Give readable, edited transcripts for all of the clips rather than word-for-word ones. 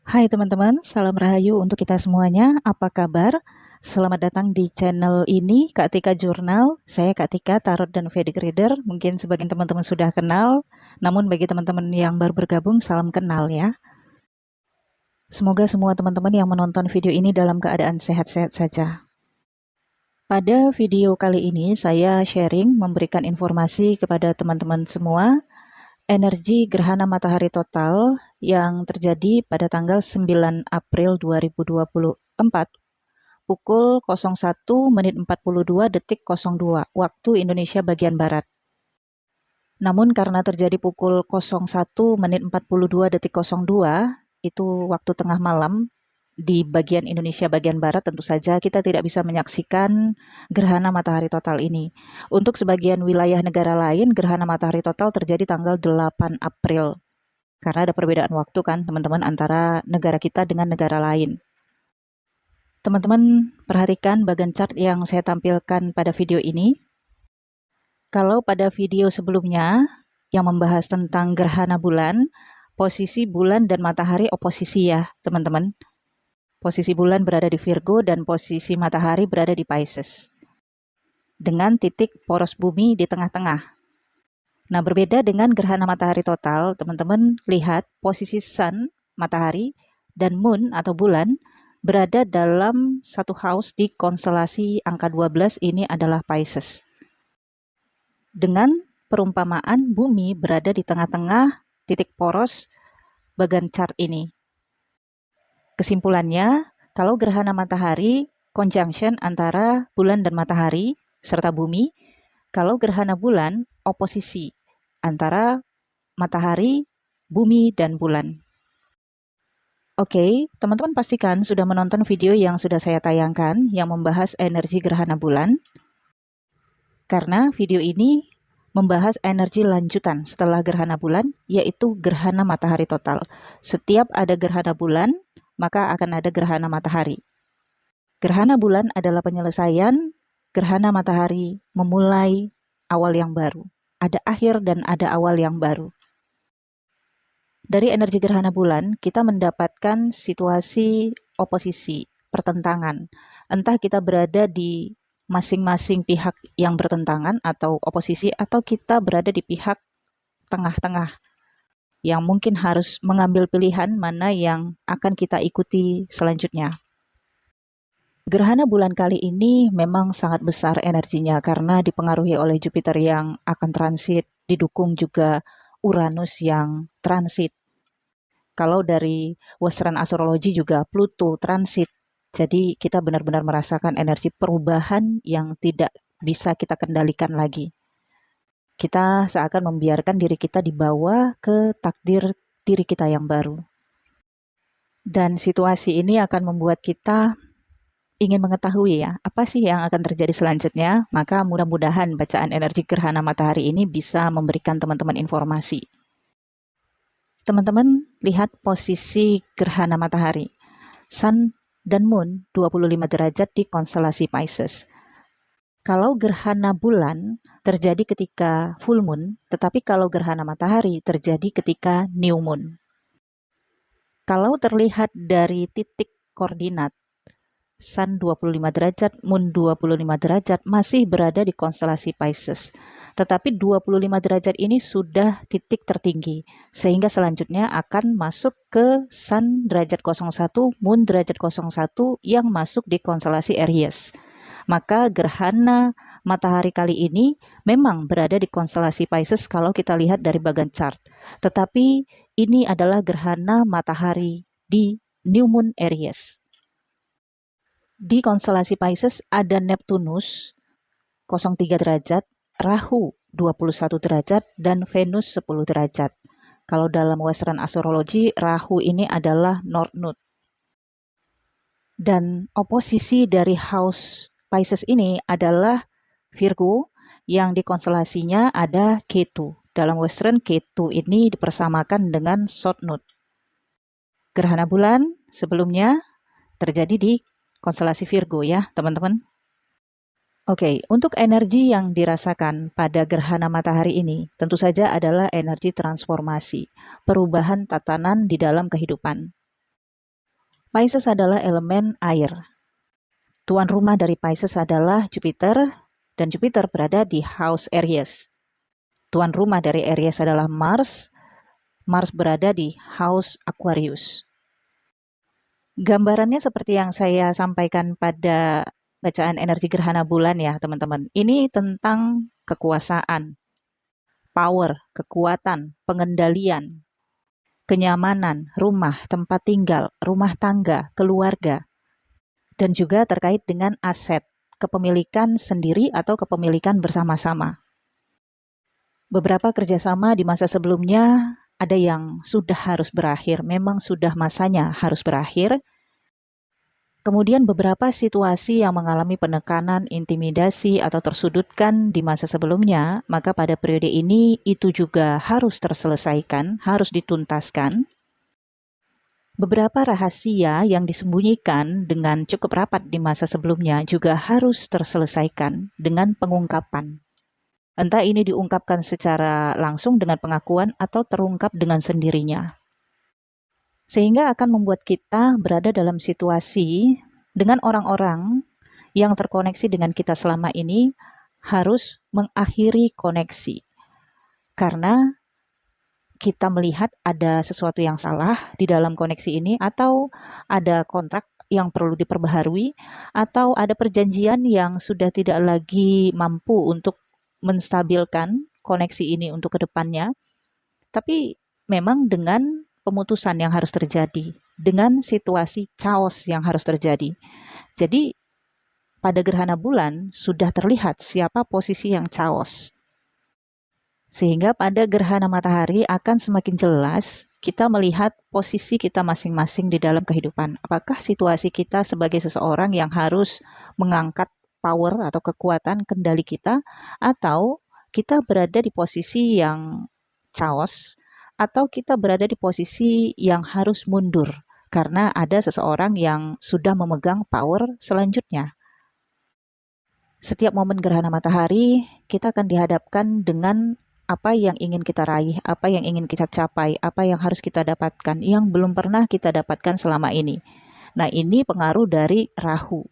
Hai teman-teman, salam rahayu untuk kita semuanya. Apa kabar? Selamat datang di channel ini, Kak Tika Jurnal. Saya Kak Tika, Tarot dan Vedic Reader. Mungkin sebagian teman-teman sudah kenal, namun bagi teman-teman yang baru bergabung, salam kenal ya. Semoga semua teman-teman yang menonton video ini dalam keadaan sehat-sehat saja. Pada video kali ini, saya sharing memberikan informasi kepada teman-teman semua energi gerhana matahari total yang terjadi pada tanggal 9 April 2024 pukul 01:42 waktu Indonesia bagian Barat. Namun karena terjadi pukul 01:42 itu waktu tengah malam di bagian Indonesia bagian Barat, tentu saja kita tidak bisa menyaksikan gerhana matahari total ini. Untuk sebagian wilayah negara lain, gerhana matahari total terjadi tanggal 8 April. Karena ada perbedaan waktu kan teman-teman antara negara kita dengan negara lain. Teman-teman perhatikan bagian chart yang saya tampilkan pada video ini. Kalau pada video sebelumnya yang membahas tentang gerhana bulan, posisi bulan dan matahari oposisi ya teman-teman. Posisi bulan berada di Virgo dan posisi matahari berada di Pisces. Dengan titik poros bumi di tengah-tengah. Nah, berbeda dengan gerhana matahari total, teman-teman lihat posisi sun, matahari, dan moon atau bulan berada dalam satu house di konstelasi angka 12, ini adalah Pisces. Dengan perumpamaan bumi berada di tengah-tengah titik poros bagian chart ini. Kesimpulannya, kalau gerhana matahari conjunction antara bulan dan matahari serta bumi, kalau gerhana bulan oposisi antara matahari, bumi, dan bulan. Oke, teman-teman pastikan sudah menonton video yang sudah saya tayangkan yang membahas energi gerhana bulan. Karena video ini membahas energi lanjutan setelah gerhana bulan, yaitu gerhana matahari total. Setiap ada gerhana bulan, maka akan ada gerhana matahari. Gerhana bulan adalah penyelesaian, gerhana matahari memulai awal yang baru. Ada akhir dan ada awal yang baru. Dari energi gerhana bulan, kita mendapatkan situasi oposisi, pertentangan. Entah kita berada di masing-masing pihak yang bertentangan atau oposisi, atau kita berada di pihak tengah-tengah yang mungkin harus mengambil pilihan mana yang akan kita ikuti selanjutnya. Gerhana bulan kali ini memang sangat besar energinya karena dipengaruhi oleh Jupiter yang akan transit, didukung juga Uranus yang transit. Kalau dari Western Astrology juga Pluto transit. Jadi kita benar-benar merasakan energi perubahan yang tidak bisa kita kendalikan lagi. Kita seakan membiarkan diri kita dibawa ke takdir diri kita yang baru. Dan situasi ini akan membuat kita ingin mengetahui ya, apa sih yang akan terjadi selanjutnya. Maka mudah-mudahan bacaan energi gerhana matahari ini bisa memberikan teman-teman informasi. Teman-teman lihat posisi gerhana matahari. Sun dan Moon 25 derajat di konstelasi Pisces. Kalau gerhana bulan terjadi ketika full moon, tetapi kalau gerhana matahari terjadi ketika new moon. Kalau terlihat dari titik koordinat, Sun 25 derajat, Moon 25 derajat masih berada di konstelasi Pisces. Tetapi 25 derajat ini sudah titik tertinggi, sehingga selanjutnya akan masuk ke Sun derajat 01, Moon derajat 01 yang masuk di konstelasi Aries. Maka gerhana matahari kali ini memang berada di konstelasi Pisces kalau kita lihat dari bagian chart. Tetapi ini adalah gerhana matahari di New Moon Aries. Di konstelasi Pisces ada Neptunus 03 derajat, Rahu 21 derajat, dan Venus 10 derajat. Kalau dalam Western Astrology, Rahu ini adalah North Node. Dan oposisi dari House Pisces ini adalah Virgo, yang di konstelasinya ada Ketu. Dalam Western, Ketu ini dipersamakan dengan South Node. Gerhana bulan sebelumnya terjadi di konstelasi Virgo ya teman-teman. Oke, untuk energi yang dirasakan pada gerhana matahari ini tentu saja adalah energi transformasi, perubahan tatanan di dalam kehidupan. Pisces adalah elemen air. Tuan rumah dari Pisces adalah Jupiter, dan Jupiter berada di house Aries. Tuan rumah dari Aries adalah Mars. Mars berada di house Aquarius. Gambarannya seperti yang saya sampaikan pada bacaan energi gerhana bulan ya teman-teman. Ini tentang kekuasaan, power, kekuatan, pengendalian, kenyamanan, rumah, tempat tinggal, rumah tangga, keluarga, dan juga terkait dengan aset, kepemilikan sendiri atau kepemilikan bersama-sama. Beberapa kerjasama di masa sebelumnya ada yang sudah harus berakhir, memang sudah masanya harus berakhir. Kemudian beberapa situasi yang mengalami penekanan, intimidasi, atau tersudutkan di masa sebelumnya, maka pada periode ini itu juga harus terselesaikan, harus dituntaskan. Beberapa rahasia yang disembunyikan dengan cukup rapat di masa sebelumnya juga harus terselesaikan dengan pengungkapan. Entah ini diungkapkan secara langsung dengan pengakuan atau terungkap dengan sendirinya. Sehingga akan membuat kita berada dalam situasi dengan orang-orang yang terkoneksi dengan kita selama ini harus mengakhiri koneksi. Karena kita melihat ada sesuatu yang salah di dalam koneksi ini, atau ada kontrak yang perlu diperbaharui, atau ada perjanjian yang sudah tidak lagi mampu untuk menstabilkan koneksi ini untuk kedepannya, tapi memang dengan pemutusan yang harus terjadi, dengan situasi chaos yang harus terjadi. Jadi pada gerhana bulan sudah terlihat siapa posisi yang chaos. Sehingga pada gerhana matahari akan semakin jelas kita melihat posisi kita masing-masing di dalam kehidupan. Apakah situasi kita sebagai seseorang yang harus mengangkat power atau kekuatan kendali kita, atau kita berada di posisi yang chaos, atau kita berada di posisi yang harus mundur karena ada seseorang yang sudah memegang power selanjutnya. Setiap momen gerhana matahari, kita akan dihadapkan dengan apa yang ingin kita raih, apa yang ingin kita capai, apa yang harus kita dapatkan, yang belum pernah kita dapatkan selama ini. Nah, ini pengaruh dari Rahu.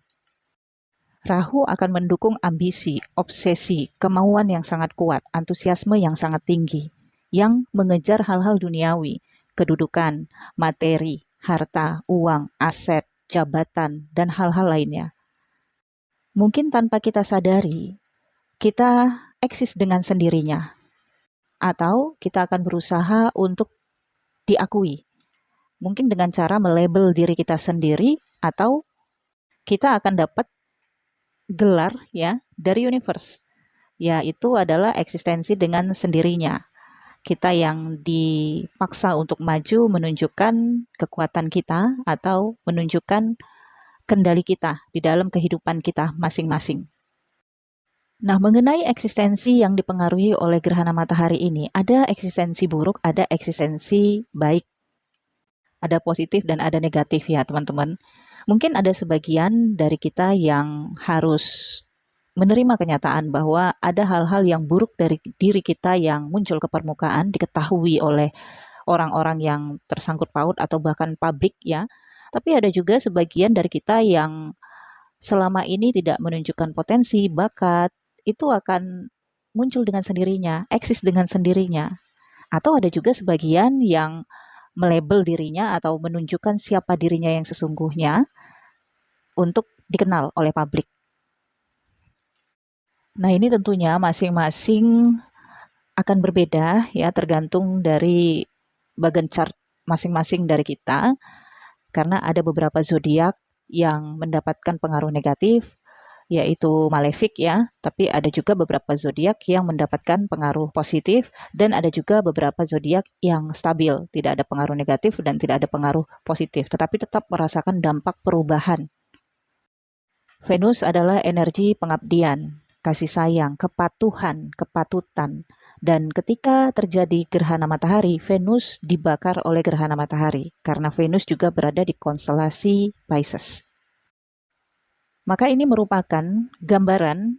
Rahu akan mendukung ambisi, obsesi, kemauan yang sangat kuat, antusiasme yang sangat tinggi, yang mengejar hal-hal duniawi, kedudukan, materi, harta, uang, aset, jabatan, dan hal-hal lainnya. Mungkin tanpa kita sadari, kita eksis dengan sendirinya. Atau kita akan berusaha untuk diakui. Mungkin dengan cara melabel diri kita sendiri, atau kita akan dapat gelar ya dari universe. Yaitu adalah eksistensi dengan sendirinya. Kita yang dipaksa untuk maju menunjukkan kekuatan kita atau menunjukkan kendali kita di dalam kehidupan kita masing-masing. Nah, mengenai eksistensi yang dipengaruhi oleh gerhana matahari ini, ada eksistensi buruk, ada eksistensi baik. Ada positif dan ada negatif ya, teman-teman. Mungkin ada sebagian dari kita yang harus menerima kenyataan bahwa ada hal-hal yang buruk dari diri kita yang muncul ke permukaan, diketahui oleh orang-orang yang tersangkut paut atau bahkan publik ya. Tapi ada juga sebagian dari kita yang selama ini tidak menunjukkan potensi, bakat, itu akan muncul dengan sendirinya, eksis dengan sendirinya. Atau ada juga sebagian yang melabel dirinya atau menunjukkan siapa dirinya yang sesungguhnya untuk dikenal oleh publik. Nah, ini tentunya masing-masing akan berbeda ya, tergantung dari bagian chart masing-masing dari kita, karena ada beberapa zodiak yang mendapatkan pengaruh negatif, yaitu malefik ya, tapi ada juga beberapa zodiak yang mendapatkan pengaruh positif, dan ada juga beberapa zodiak yang stabil, tidak ada pengaruh negatif dan tidak ada pengaruh positif, tetapi tetap merasakan dampak perubahan. Venus adalah energi pengabdian, kasih sayang, kepatuhan, kepatutan, dan ketika terjadi gerhana matahari, Venus dibakar oleh gerhana matahari, karena Venus juga berada di konstelasi Pisces. Maka ini merupakan gambaran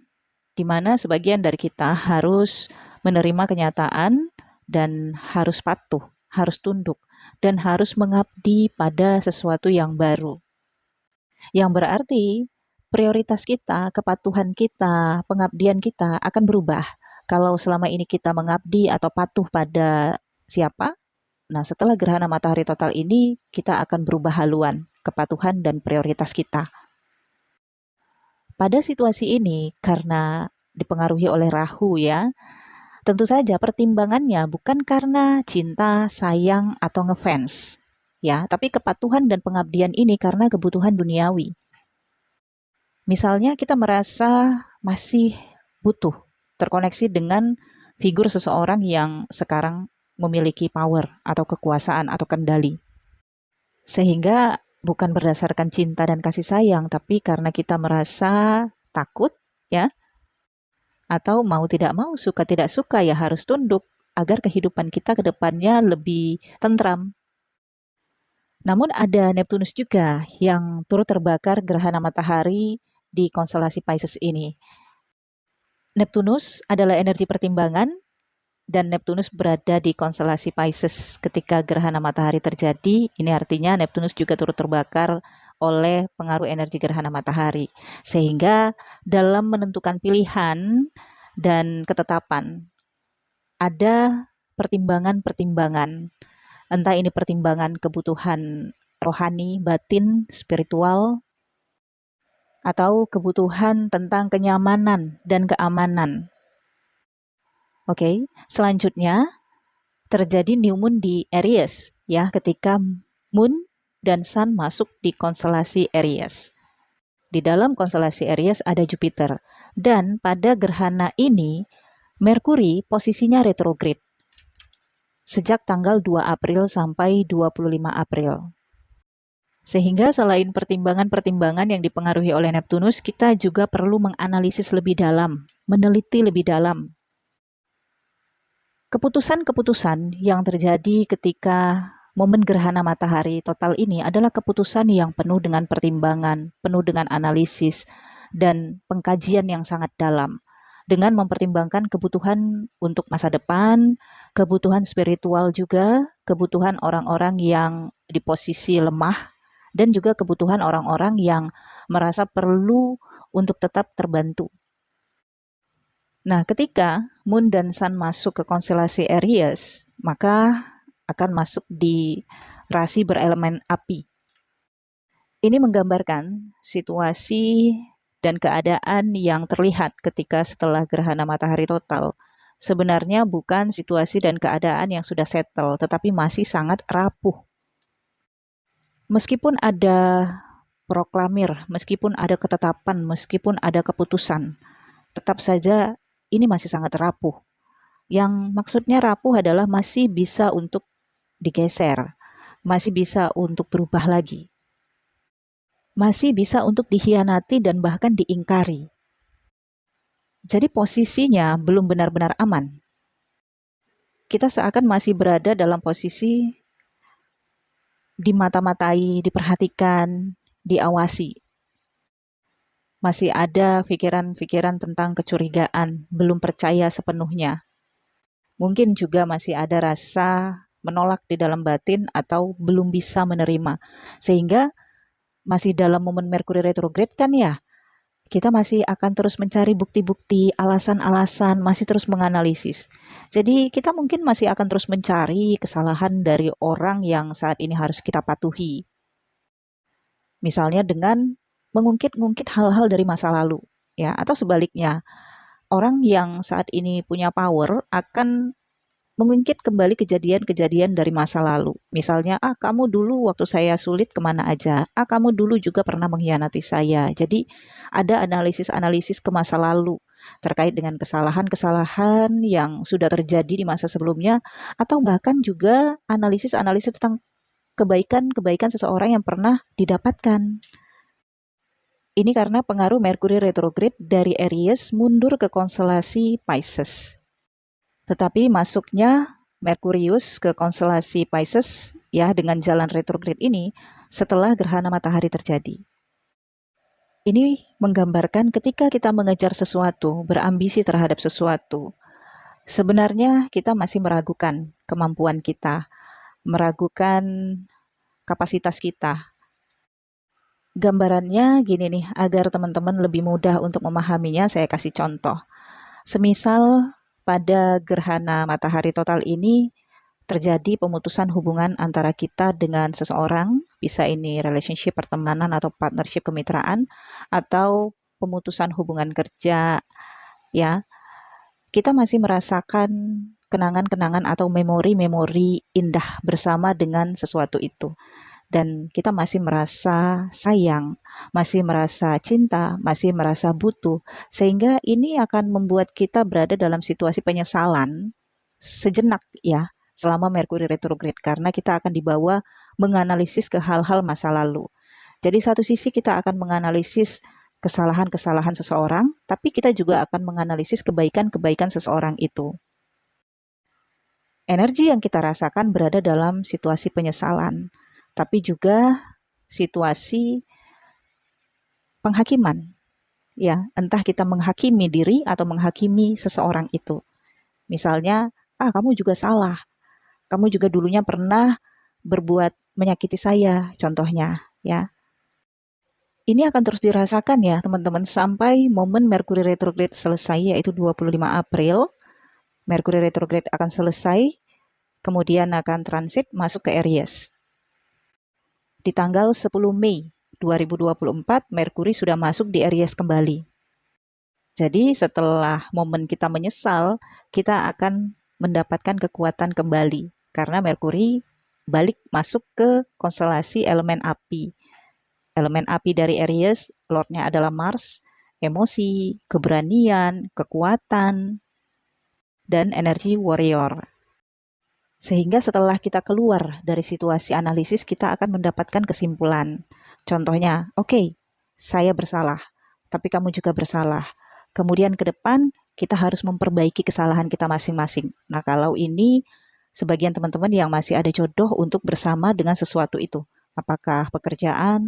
di mana sebagian dari kita harus menerima kenyataan dan harus patuh, harus tunduk. dan harus mengabdi pada sesuatu yang baru. Yang berarti prioritas kita, kepatuhan kita, pengabdian kita akan berubah. Kalau selama ini kita mengabdi atau patuh pada siapa, nah setelah gerhana matahari total ini kita akan berubah haluan, kepatuhan dan prioritas kita. Pada situasi ini, karena dipengaruhi oleh Rahu ya, tentu saja pertimbangannya bukan karena cinta, sayang, atau ngefans, ya, tapi kepatuhan dan pengabdian ini karena kebutuhan duniawi. Misalnya kita merasa masih butuh terkoneksi dengan figur seseorang yang sekarang memiliki power atau kekuasaan atau kendali. Sehingga bukan berdasarkan cinta dan kasih sayang, tapi karena kita merasa takut, ya, atau mau tidak mau, suka tidak suka, ya harus tunduk agar kehidupan kita ke depannya lebih tentram. Namun ada Neptunus juga yang turut terbakar gerhana matahari di konstelasi Pisces ini. Neptunus adalah energi pertimbangan, dan Neptunus berada di konstelasi Pisces ketika gerhana matahari terjadi. Ini artinya Neptunus juga turut terbakar oleh pengaruh energi gerhana matahari. Sehingga dalam menentukan pilihan dan ketetapan, ada pertimbangan-pertimbangan. Entah ini pertimbangan kebutuhan rohani, batin, spiritual, atau kebutuhan tentang kenyamanan dan keamanan. Oke, selanjutnya terjadi new moon di Aries ya, ketika moon dan sun masuk di konstelasi Aries. Di dalam konstelasi Aries ada Jupiter, dan pada gerhana ini Merkuri posisinya retrograde sejak tanggal 2 April sampai 25 April. Sehingga selain pertimbangan-pertimbangan yang dipengaruhi oleh Neptunus, kita juga perlu menganalisis lebih dalam, meneliti lebih dalam keputusan-keputusan yang terjadi ketika momen gerhana matahari total ini adalah keputusan yang penuh dengan pertimbangan, penuh dengan analisis, dan pengkajian yang sangat dalam, dengan mempertimbangkan kebutuhan untuk masa depan, kebutuhan spiritual juga, kebutuhan orang-orang yang di posisi lemah, dan juga kebutuhan orang-orang yang merasa perlu untuk tetap terbantu. Nah, ketika Moon dan Sun masuk ke konstelasi Aries, maka akan masuk di rasi berelemen api. Ini menggambarkan situasi dan keadaan yang terlihat ketika setelah gerhana matahari total. Sebenarnya bukan situasi dan keadaan yang sudah settle, tetapi masih sangat rapuh. Meskipun ada proklamir, meskipun ada ketetapan, meskipun ada keputusan, tetap saja ini masih sangat rapuh. Yang maksudnya rapuh adalah masih bisa untuk digeser, masih bisa untuk berubah lagi, masih bisa untuk dikhianati dan bahkan diingkari. Jadi posisinya belum benar-benar aman. Kita seakan masih berada dalam posisi dimata-matai, diperhatikan, diawasi. Masih ada pikiran-pikiran tentang kecurigaan, belum percaya sepenuhnya. Mungkin juga masih ada rasa menolak di dalam batin atau belum bisa menerima. Sehingga masih dalam momen Merkuri retrograde kan ya, kita masih akan terus mencari bukti-bukti, alasan-alasan, masih terus menganalisis. Jadi kita mungkin masih akan terus mencari kesalahan dari orang yang saat ini harus kita patuhi. Misalnya dengan mengungkit-ungkit hal-hal dari masa lalu, ya, atau sebaliknya, orang yang saat ini punya power akan mengungkit kembali kejadian-kejadian dari masa lalu. Misalnya, kamu dulu waktu saya sulit kemana aja? Kamu dulu juga pernah mengkhianati saya. Jadi ada analisis-analisis ke masa lalu terkait dengan kesalahan-kesalahan yang sudah terjadi di masa sebelumnya, atau bahkan juga analisis-analisis tentang kebaikan-kebaikan seseorang yang pernah didapatkan. Ini karena pengaruh Merkuri retrograde dari Aries mundur ke konstelasi Pisces. Tetapi masuknya Merkurius ke konstelasi Pisces ya dengan jalan retrograde ini setelah gerhana matahari terjadi. Ini menggambarkan ketika kita mengejar sesuatu, berambisi terhadap sesuatu, sebenarnya kita masih meragukan kemampuan kita, meragukan kapasitas kita. Gambarannya gini nih, agar teman-teman lebih mudah untuk memahaminya, saya kasih contoh. Semisal pada gerhana matahari total ini terjadi pemutusan hubungan antara kita dengan seseorang, bisa ini relationship, pertemanan, atau partnership, kemitraan, atau pemutusan hubungan kerja, ya. Kita masih merasakan kenangan-kenangan atau memori-memori indah bersama dengan sesuatu itu. Dan kita masih merasa sayang, masih merasa cinta, masih merasa butuh. Sehingga ini akan membuat kita berada dalam situasi penyesalan sejenak ya, selama Merkuri retrograde. Karena kita akan dibawa menganalisis ke hal-hal masa lalu. Jadi satu sisi kita akan menganalisis kesalahan-kesalahan seseorang, tapi kita juga akan menganalisis kebaikan-kebaikan seseorang itu. Energi yang kita rasakan berada dalam situasi penyesalan, tapi juga situasi penghakiman. Ya, entah kita menghakimi diri atau menghakimi seseorang itu. Misalnya, kamu juga salah. Kamu juga dulunya pernah berbuat menyakiti saya, contohnya, ya. Ini akan terus dirasakan ya, teman-teman, sampai momen Merkuri retrograde selesai, yaitu 25 April. Merkuri retrograde akan selesai, kemudian akan transit masuk ke Aries. Di tanggal 10 Mei 2024, Merkuri sudah masuk di Aries kembali. Jadi setelah momen kita menyesal, kita akan mendapatkan kekuatan kembali. Karena Merkuri balik masuk ke konstelasi elemen api. Elemen api dari Aries, Lordnya adalah Mars, emosi, keberanian, kekuatan, dan energi warrior. Sehingga setelah kita keluar dari situasi analisis, kita akan mendapatkan kesimpulan. Contohnya, oke, saya bersalah, tapi kamu juga bersalah. Kemudian ke depan, kita harus memperbaiki kesalahan kita masing-masing. Nah, kalau ini, sebagian teman-teman yang masih ada jodoh untuk bersama dengan sesuatu itu. Apakah pekerjaan,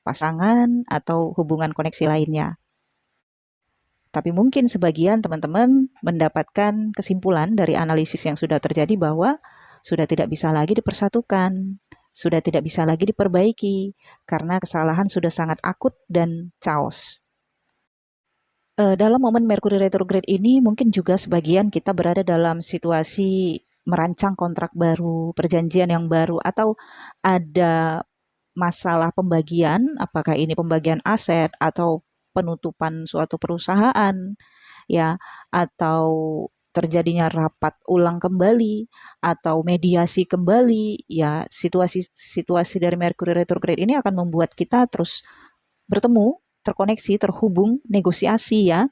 pasangan, atau hubungan koneksi lainnya. Tapi mungkin sebagian teman-teman mendapatkan kesimpulan dari analisis yang sudah terjadi bahwa sudah tidak bisa lagi dipersatukan, sudah tidak bisa lagi diperbaiki, karena kesalahan sudah sangat akut dan chaos. Dalam momen Merkuri retrograde ini, mungkin juga sebagian kita berada dalam situasi merancang kontrak baru, perjanjian yang baru, atau ada masalah pembagian, apakah ini pembagian aset atau penutupan suatu perusahaan, ya, atau terjadinya rapat ulang kembali atau mediasi kembali, ya, situasi dari Merkuri retrograde ini akan membuat kita terus bertemu, terkoneksi, terhubung, negosiasi ya,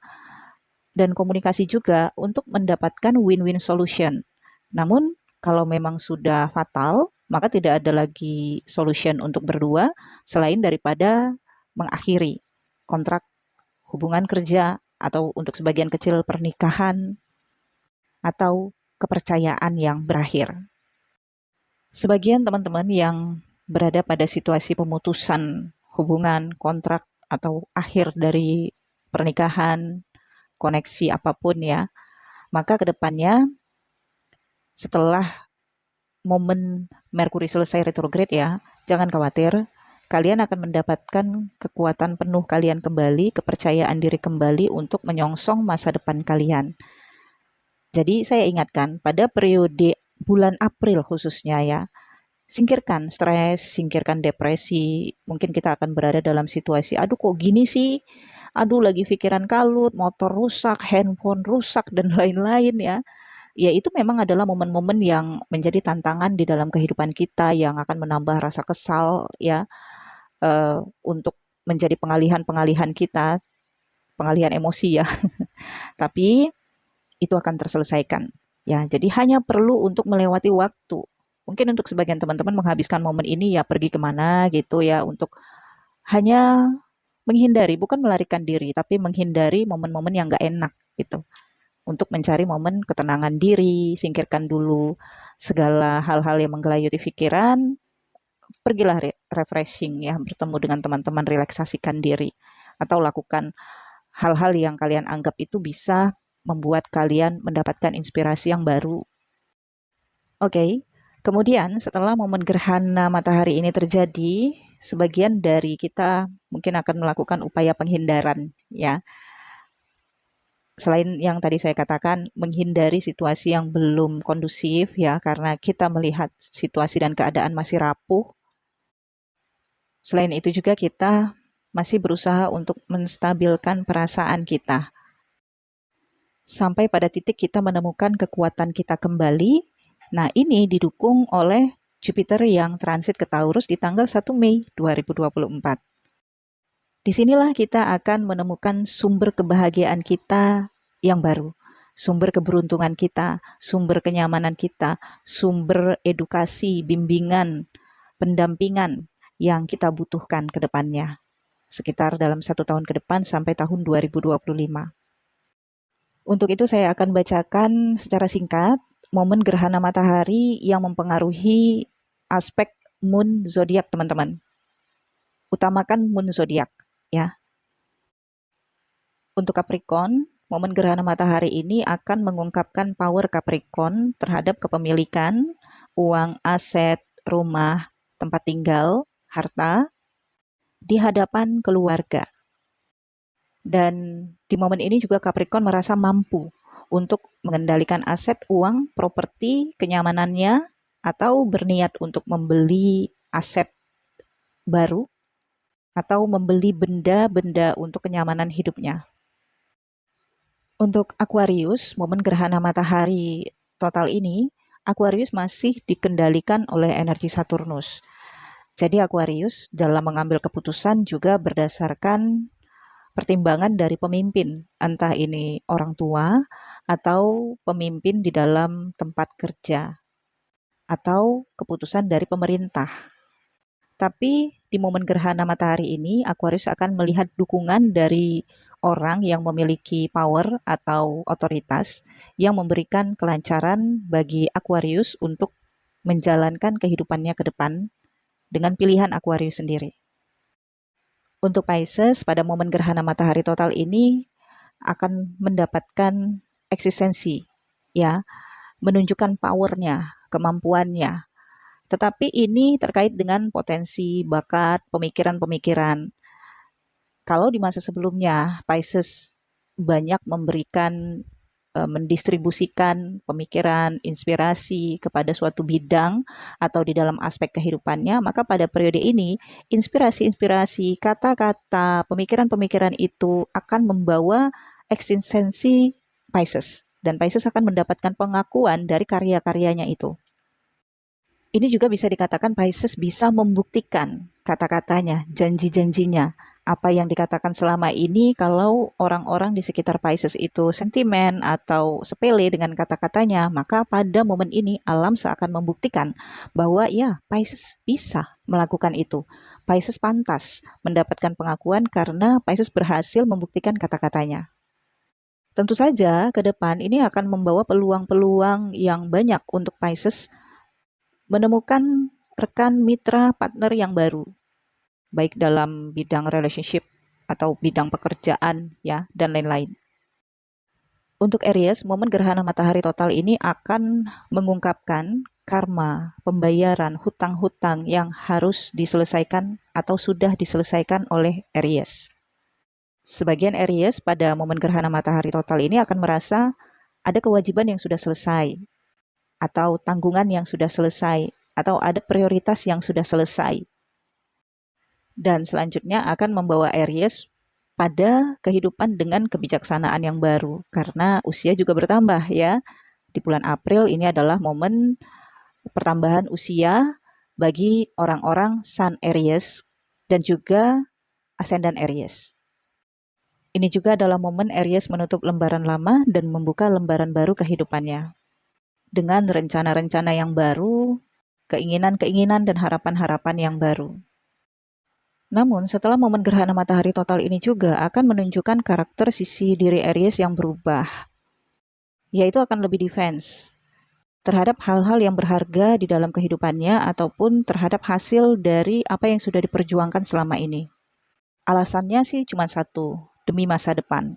dan komunikasi juga untuk mendapatkan win-win solution. Namun kalau memang sudah fatal, maka tidak ada lagi solution untuk berdua selain daripada mengakhiri kontrak hubungan kerja atau untuk sebagian kecil pernikahan atau kepercayaan yang berakhir. Sebagian teman-teman yang berada pada situasi pemutusan hubungan, kontrak, atau akhir dari pernikahan, koneksi apapun ya, maka kedepannya setelah momen Merkuri selesai retrograde ya, jangan khawatir, kalian akan mendapatkan kekuatan penuh kalian kembali, kepercayaan diri kembali untuk menyongsong masa depan kalian. Jadi saya ingatkan, pada periode bulan April khususnya ya, singkirkan stres, singkirkan depresi, mungkin kita akan berada dalam situasi, aduh kok gini sih, aduh lagi pikiran kalut, motor rusak, handphone rusak, dan lain-lain ya. Ya itu memang adalah momen-momen yang menjadi tantangan di dalam kehidupan kita yang akan menambah rasa kesal ya, untuk menjadi pengalihan-pengalihan kita, pengalihan emosi ya. Tapi itu akan terselesaikan. Ya, jadi hanya perlu untuk melewati waktu. Mungkin untuk sebagian teman-teman menghabiskan momen ini ya pergi kemana gitu ya untuk hanya menghindari, bukan melarikan diri, tapi menghindari momen-momen yang nggak enak gitu. Untuk mencari momen ketenangan diri, singkirkan dulu segala hal-hal yang menggelayuti pikiran, pergilah refreshing ya, bertemu dengan teman-teman, relaksasikan diri, atau lakukan hal-hal yang kalian anggap itu bisa membuat kalian mendapatkan inspirasi yang baru. Oke, Kemudian setelah momen gerhana matahari ini terjadi, sebagian dari kita mungkin akan melakukan upaya penghindaran ya. Selain yang tadi saya katakan, menghindari situasi yang belum kondusif ya, karena kita melihat situasi dan keadaan masih rapuh. Selain itu juga kita masih berusaha untuk menstabilkan perasaan kita. Sampai pada titik kita menemukan kekuatan kita kembali. Nah, ini didukung oleh Jupiter yang transit ke Taurus di tanggal 1 Mei 2024. Disinilah kita akan menemukan sumber kebahagiaan kita yang baru, sumber keberuntungan kita, sumber kenyamanan kita, sumber edukasi, bimbingan, pendampingan yang kita butuhkan ke depannya, sekitar dalam 1 tahun ke depan sampai tahun 2025. Untuk itu saya akan bacakan secara singkat momen gerhana matahari yang mempengaruhi aspek moon zodiak teman-teman. Utamakan moon zodiak ya. Untuk Capricorn, momen gerhana matahari ini akan mengungkapkan power Capricorn terhadap kepemilikan, uang, aset, rumah, tempat tinggal, harta di hadapan keluarga. Dan di momen ini juga Capricorn merasa mampu untuk mengendalikan aset, uang, properti, kenyamanannya, atau berniat untuk membeli aset baru, atau membeli benda-benda untuk kenyamanan hidupnya. Untuk Aquarius, momen gerhana matahari total ini, Aquarius masih dikendalikan oleh energi Saturnus. Jadi Aquarius dalam mengambil keputusan juga berdasarkan pertimbangan dari pemimpin, entah ini orang tua atau pemimpin di dalam tempat kerja, atau keputusan dari pemerintah. Tapi di momen gerhana matahari ini, Aquarius akan melihat dukungan dari orang yang memiliki power atau otoritas yang memberikan kelancaran bagi Aquarius untuk menjalankan kehidupannya ke depan dengan pilihan Aquarius sendiri. Untuk Pisces, pada momen gerhana matahari total ini akan mendapatkan eksistensi, ya, menunjukkan powernya, kemampuannya. Tetapi ini terkait dengan potensi, bakat, pemikiran-pemikiran. Kalau di masa sebelumnya, Pisces banyak memberikan mendistribusikan pemikiran, inspirasi kepada suatu bidang atau di dalam aspek kehidupannya, maka pada periode ini inspirasi-inspirasi, kata-kata, pemikiran-pemikiran itu akan membawa eksistensi Pisces dan Pisces akan mendapatkan pengakuan dari karya-karyanya itu. Ini juga bisa dikatakan Pisces bisa membuktikan kata-katanya, janji-janjinya. Apa yang dikatakan selama ini kalau orang-orang di sekitar Pisces itu sentimen atau sepele dengan kata-katanya, maka pada momen ini alam seakan membuktikan bahwa ya Pisces bisa melakukan itu. Pisces pantas mendapatkan pengakuan karena Pisces berhasil membuktikan kata-katanya. Tentu saja ke depan ini akan membawa peluang-peluang yang banyak untuk Pisces menemukan rekan, mitra, partner yang baru, baik dalam bidang relationship atau bidang pekerjaan ya dan lain-lain. Untuk Aries, momen gerhana matahari total ini akan mengungkapkan karma, pembayaran hutang-hutang yang harus diselesaikan atau sudah diselesaikan oleh Aries. Sebagian Aries pada momen gerhana matahari total ini akan merasa ada kewajiban yang sudah selesai atau tanggungan yang sudah selesai atau ada prioritas yang sudah selesai. Dan selanjutnya akan membawa Aries pada kehidupan dengan kebijaksanaan yang baru karena usia juga bertambah ya. Di bulan April ini adalah momen pertambahan usia bagi orang-orang Sun Aries dan juga Ascendant Aries. Ini juga adalah momen Aries menutup lembaran lama dan membuka lembaran baru kehidupannya dengan rencana-rencana yang baru, keinginan-keinginan dan harapan-harapan yang baru. Namun, setelah momen gerhana matahari total ini juga akan menunjukkan karakter sisi diri Aries yang berubah, yaitu akan lebih defense terhadap hal-hal yang berharga di dalam kehidupannya ataupun terhadap hasil dari apa yang sudah diperjuangkan selama ini. Alasannya sih cuma satu, demi masa depan.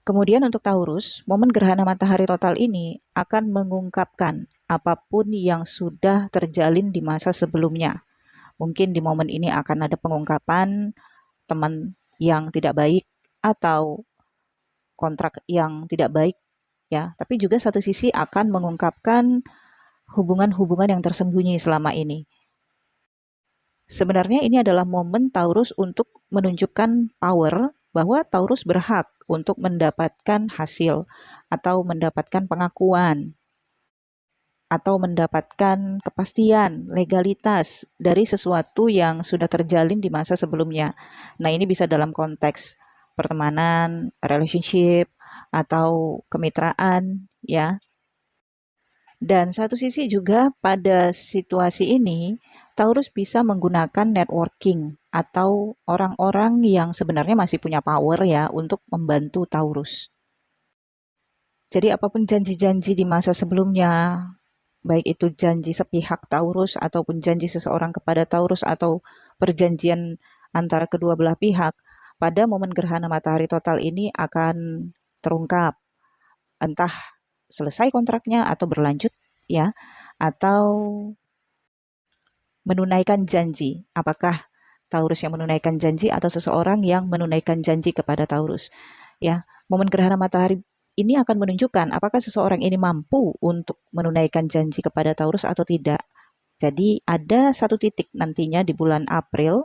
Kemudian untuk Taurus, momen gerhana matahari total ini akan mengungkapkan apapun yang sudah terjalin di masa sebelumnya. Mungkin di momen ini akan ada pengungkapan teman yang tidak baik atau kontrak yang tidak baik ya, tapi juga satu sisi akan mengungkapkan hubungan-hubungan yang tersembunyi selama ini. Sebenarnya ini adalah momen Taurus untuk menunjukkan power bahwa Taurus berhak untuk mendapatkan hasil atau mendapatkan pengakuan atau mendapatkan kepastian, legalitas dari sesuatu yang sudah terjalin di masa sebelumnya. Nah, ini bisa dalam konteks pertemanan, relationship, atau kemitraan, ya. Dan satu sisi juga pada situasi ini, Taurus bisa menggunakan networking atau orang-orang yang sebenarnya masih punya power ya untuk membantu Taurus. Jadi apapun janji-janji di masa sebelumnya, baik itu janji sepihak Taurus ataupun janji seseorang kepada Taurus atau perjanjian antara kedua belah pihak, pada momen gerhana matahari total ini akan terungkap. Entah selesai kontraknya atau berlanjut ya, atau menunaikan janji. Apakah Taurus yang menunaikan janji atau seseorang yang menunaikan janji kepada Taurus? Ya, momen gerhana matahari ini akan menunjukkan apakah seseorang ini mampu untuk menunaikan janji kepada Taurus atau tidak. Jadi ada satu titik nantinya di bulan April,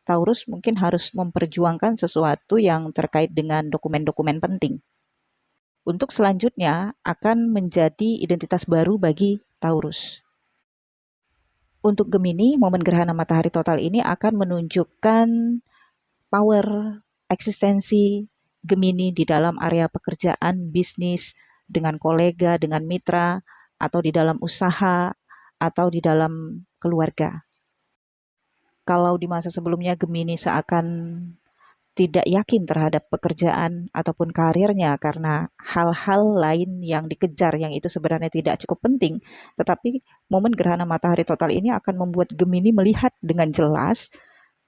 Taurus mungkin harus memperjuangkan sesuatu yang terkait dengan dokumen-dokumen penting. Untuk selanjutnya akan menjadi identitas baru bagi Taurus. Untuk Gemini, momen gerhana matahari total ini akan menunjukkan power, eksistensi Gemini di dalam area pekerjaan, bisnis, dengan kolega, dengan mitra, atau di dalam usaha, atau di dalam keluarga. Kalau di masa sebelumnya Gemini seakan tidak yakin terhadap pekerjaan ataupun karirnya karena hal-hal lain yang dikejar yang itu sebenarnya tidak cukup penting, tetapi momen gerhana matahari total ini akan membuat Gemini melihat dengan jelas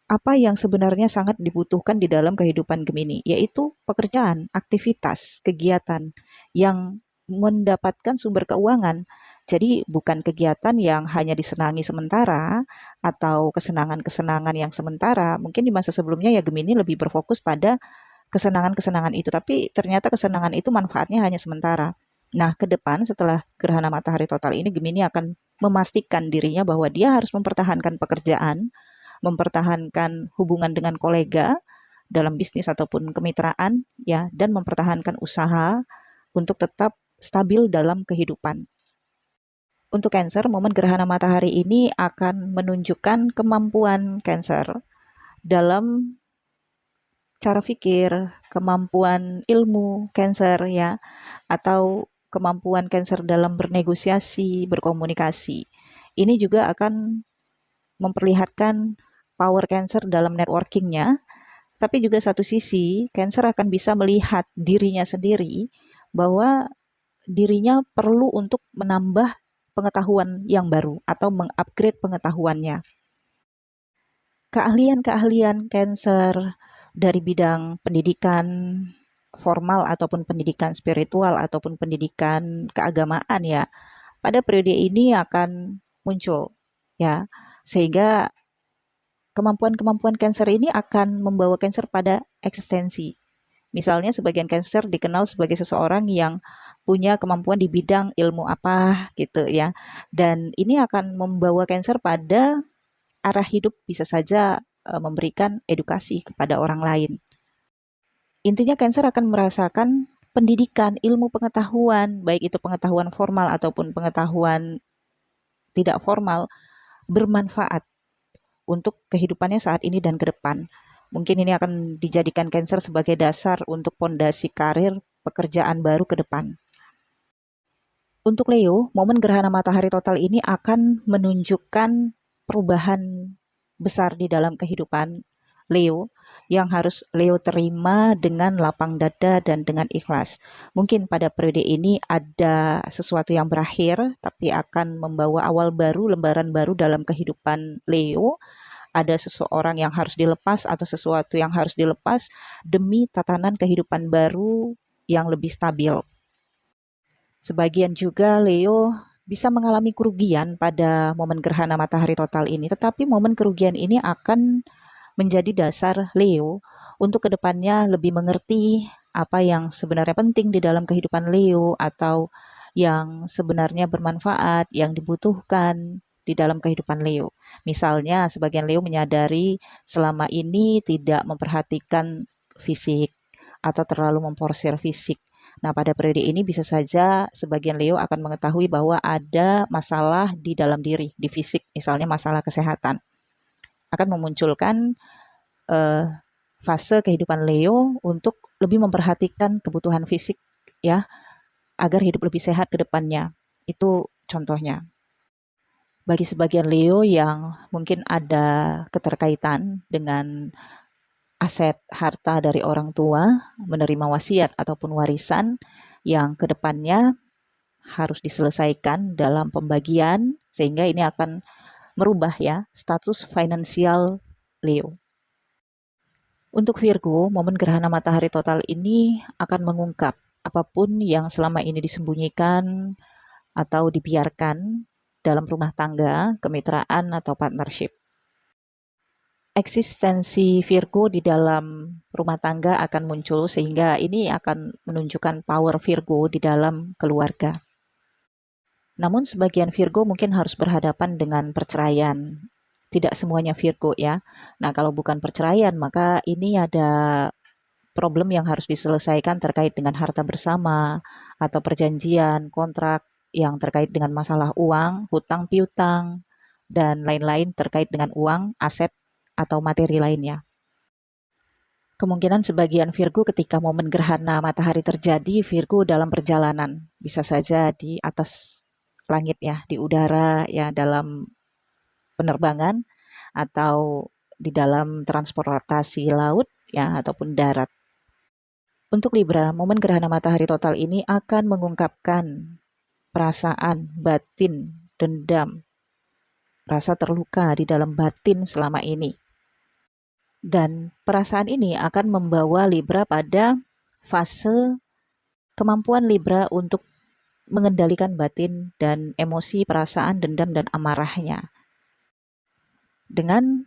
apa yang sebenarnya sangat dibutuhkan di dalam kehidupan Gemini, yaitu pekerjaan, aktivitas, kegiatan yang mendapatkan sumber keuangan. Jadi bukan kegiatan yang hanya disenangi sementara atau kesenangan-kesenangan yang sementara. Mungkin di masa sebelumnya ya Gemini lebih berfokus pada kesenangan-kesenangan itu, tapi ternyata kesenangan itu manfaatnya hanya sementara. Nah, ke depan setelah gerhana matahari total ini Gemini akan memastikan dirinya bahwa dia harus mempertahankan pekerjaan, mempertahankan hubungan dengan kolega dalam bisnis ataupun kemitraan ya, dan mempertahankan usaha untuk tetap stabil dalam kehidupan. Untuk Cancer, momen gerhana matahari ini akan menunjukkan kemampuan Cancer dalam cara pikir, kemampuan ilmu Cancer ya, atau kemampuan Cancer dalam bernegosiasi, berkomunikasi. Ini juga akan memperlihatkan power Cancer dalam networkingnya, tapi juga satu sisi Cancer akan bisa melihat dirinya sendiri bahwa dirinya perlu untuk menambah pengetahuan yang baru atau mengupgrade pengetahuannya. Keahlian-keahlian Cancer dari bidang pendidikan formal ataupun pendidikan spiritual ataupun pendidikan keagamaan ya, pada periode ini akan muncul ya. Sehingga kemampuan-kemampuan Cancer ini akan membawa Cancer pada eksistensi. Misalnya sebagian Cancer dikenal sebagai seseorang yang punya kemampuan di bidang ilmu apa gitu ya. Dan ini akan membawa Cancer pada arah hidup bisa saja memberikan edukasi kepada orang lain. Intinya Cancer akan merasakan pendidikan, ilmu pengetahuan, baik itu pengetahuan formal ataupun pengetahuan tidak formal, bermanfaat untuk kehidupannya saat ini dan ke depan. Mungkin ini akan dijadikan Cancer sebagai dasar untuk fondasi karir pekerjaan baru ke depan. Untuk Leo, momen gerhana matahari total ini akan menunjukkan perubahan besar di dalam kehidupan Leo yang harus Leo terima dengan lapang dada dan dengan ikhlas. Mungkin pada periode ini ada sesuatu yang berakhir, tapi akan membawa awal baru, lembaran baru dalam kehidupan Leo. Ada seseorang yang harus dilepas atau sesuatu yang harus dilepas demi tatanan kehidupan baru yang lebih stabil. Sebagian juga Leo bisa mengalami kerugian pada momen gerhana matahari total ini, tetapi momen kerugian ini akan menjadi dasar Leo untuk kedepannya lebih mengerti apa yang sebenarnya penting di dalam kehidupan Leo atau yang sebenarnya bermanfaat, yang dibutuhkan di dalam kehidupan Leo. Misalnya, sebagian Leo menyadari selama ini tidak memperhatikan fisik atau terlalu memporsir fisik. Nah, pada periode ini bisa saja sebagian Leo akan mengetahui bahwa ada masalah di dalam diri, di fisik, misalnya masalah kesehatan. Akan memunculkan eh, fase kehidupan Leo untuk lebih memperhatikan kebutuhan fisik ya, agar hidup lebih sehat ke depannya. Itu contohnya. Bagi sebagian Leo yang mungkin ada keterkaitan dengan aset harta dari orang tua, menerima wasiat ataupun warisan yang kedepannya harus diselesaikan dalam pembagian, sehingga ini akan merubah ya status finansial Leo. Untuk Virgo, momen gerhana matahari total ini akan mengungkap apapun yang selama ini disembunyikan atau dibiarkan dalam rumah tangga, kemitraan, atau partnership. Eksistensi Virgo di dalam rumah tangga akan muncul sehingga ini akan menunjukkan power Virgo di dalam keluarga. Namun sebagian Virgo mungkin harus berhadapan dengan perceraian. Tidak semuanya Virgo ya. Nah, kalau bukan perceraian, maka ini ada problem yang harus diselesaikan terkait dengan harta bersama atau perjanjian, kontrak yang terkait dengan masalah uang, hutang piutang, dan lain-lain terkait dengan uang, aset, atau materi lainnya. Kemungkinan sebagian Virgo ketika momen gerhana matahari terjadi, Virgo dalam perjalanan. Bisa saja di atas langit ya, di udara ya, dalam penerbangan, atau di dalam transportasi laut ya, ataupun darat. Untuk Libra, momen gerhana matahari total ini akan mengungkapkan perasaan, batin, dendam, rasa terluka di dalam batin selama ini. Dan perasaan ini akan membawa Libra pada fase kemampuan Libra untuk mengendalikan batin dan emosi, perasaan, dendam, dan amarahnya dengan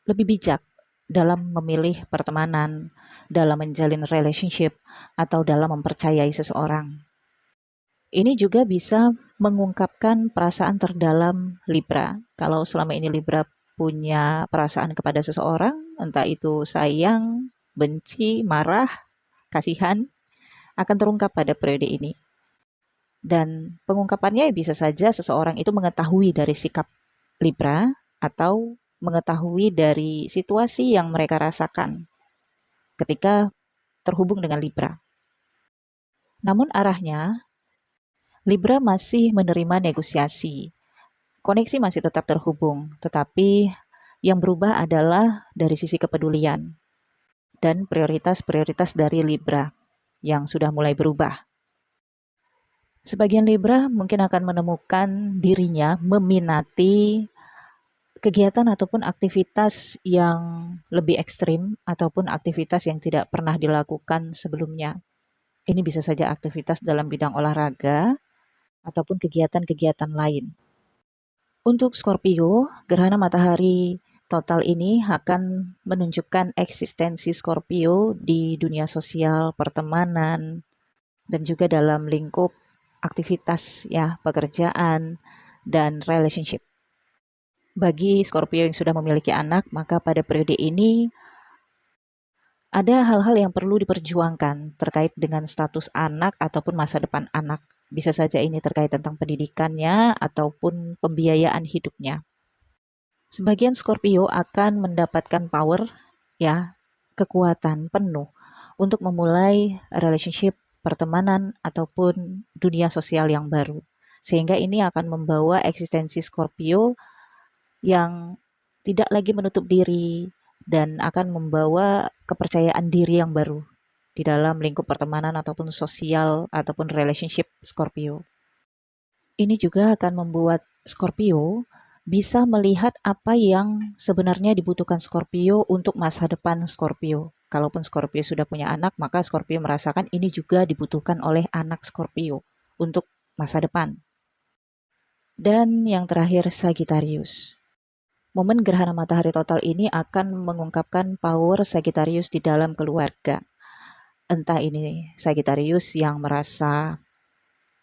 lebih bijak dalam memilih pertemanan, dalam menjalin relationship, atau dalam mempercayai seseorang. Ini juga bisa mengungkapkan perasaan terdalam Libra. Kalau selama ini Libra punya perasaan kepada seseorang, entah itu sayang, benci, marah, kasihan, akan terungkap pada periode ini. Dan pengungkapannya bisa saja seseorang itu mengetahui dari sikap Libra atau mengetahui dari situasi yang mereka rasakan ketika terhubung dengan Libra. Namun arahnya, Libra masih menerima negosiasi. Koneksi masih tetap terhubung, tetapi yang berubah adalah dari sisi kepedulian dan prioritas-prioritas dari Libra yang sudah mulai berubah. Sebagian Libra mungkin akan menemukan dirinya meminati kegiatan ataupun aktivitas yang lebih ekstrim ataupun aktivitas yang tidak pernah dilakukan sebelumnya. Ini bisa saja aktivitas dalam bidang olahraga ataupun kegiatan-kegiatan lain. Untuk Scorpio, gerhana matahari total ini akan menunjukkan eksistensi Scorpio di dunia sosial, pertemanan, dan juga dalam lingkup aktivitas ya, pekerjaan dan relationship. Bagi Scorpio yang sudah memiliki anak, maka pada periode ini ada hal-hal yang perlu diperjuangkan terkait dengan status anak ataupun masa depan anak. Bisa saja ini terkait tentang pendidikannya ataupun pembiayaan hidupnya. Sebagian Scorpio akan mendapatkan power ya, kekuatan penuh untuk memulai relationship, pertemanan ataupun dunia sosial yang baru. Sehingga ini akan membawa eksistensi Scorpio yang tidak lagi menutup diri dan akan membawa kepercayaan diri yang baru di dalam lingkup pertemanan ataupun sosial ataupun relationship Scorpio. Ini juga akan membuat Scorpio bisa melihat apa yang sebenarnya dibutuhkan Scorpio untuk masa depan Scorpio. Kalaupun Scorpio sudah punya anak, maka Scorpio merasakan ini juga dibutuhkan oleh anak Scorpio untuk masa depan. Dan yang terakhir, Sagittarius. Momen gerhana matahari total ini akan mengungkapkan power Sagittarius di dalam keluarga. Entah ini Sagittarius yang merasa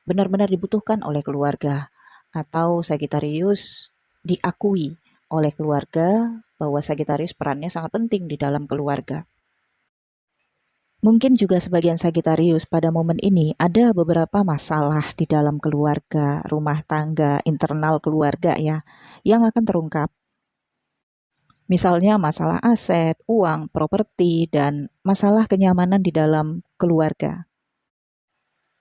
benar-benar dibutuhkan oleh keluarga, atau Sagittarius diakui oleh keluarga bahwa Sagittarius perannya sangat penting di dalam keluarga. Mungkin juga sebagian Sagittarius pada momen ini ada beberapa masalah di dalam keluarga, rumah tangga, internal keluarga ya, yang akan terungkap. Misalnya masalah aset, uang, properti, dan masalah kenyamanan di dalam keluarga.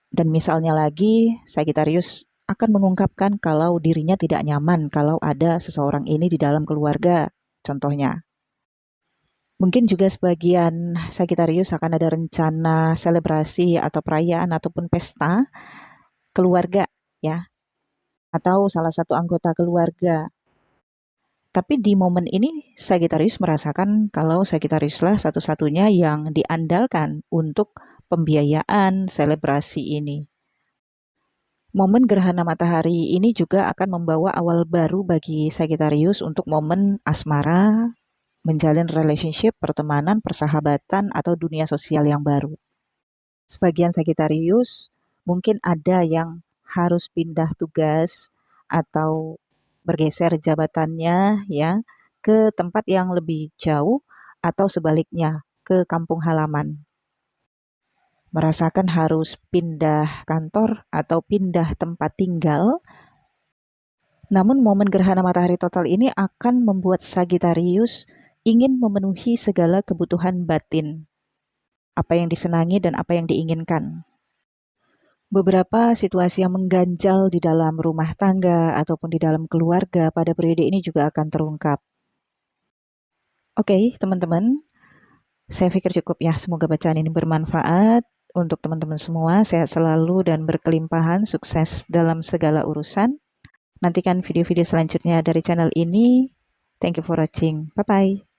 Dan misalnya lagi, Sagittarius akan mengungkapkan kalau dirinya tidak nyaman kalau ada seseorang ini di dalam keluarga, contohnya. Mungkin juga sebagian Sagittarius akan ada rencana selebrasi atau perayaan ataupun pesta keluarga ya, atau salah satu anggota keluarga. Tapi di momen ini Sagittarius merasakan kalau Sagittariuslah satu-satunya yang diandalkan untuk pembiayaan selebrasi ini. Momen gerhana matahari ini juga akan membawa awal baru bagi Sagittarius untuk momen asmara, menjalin relationship, pertemanan, persahabatan, atau dunia sosial yang baru. Sebagian Sagittarius mungkin ada yang harus pindah tugas atau bergeser jabatannya ya ke tempat yang lebih jauh atau sebaliknya ke kampung halaman. Merasakan harus pindah kantor atau pindah tempat tinggal. Namun momen gerhana matahari total ini akan membuat Sagittarius ingin memenuhi segala kebutuhan batin, apa yang disenangi dan apa yang diinginkan. Beberapa situasi yang mengganjal di dalam rumah tangga ataupun di dalam keluarga pada periode ini juga akan terungkap. Oke, teman-teman, saya pikir cukup ya. Semoga bacaan ini bermanfaat untuk teman-teman semua. Sehat selalu dan berkelimpahan, sukses dalam segala urusan. Nantikan video-video selanjutnya dari channel ini. Thank you for watching. Bye-bye.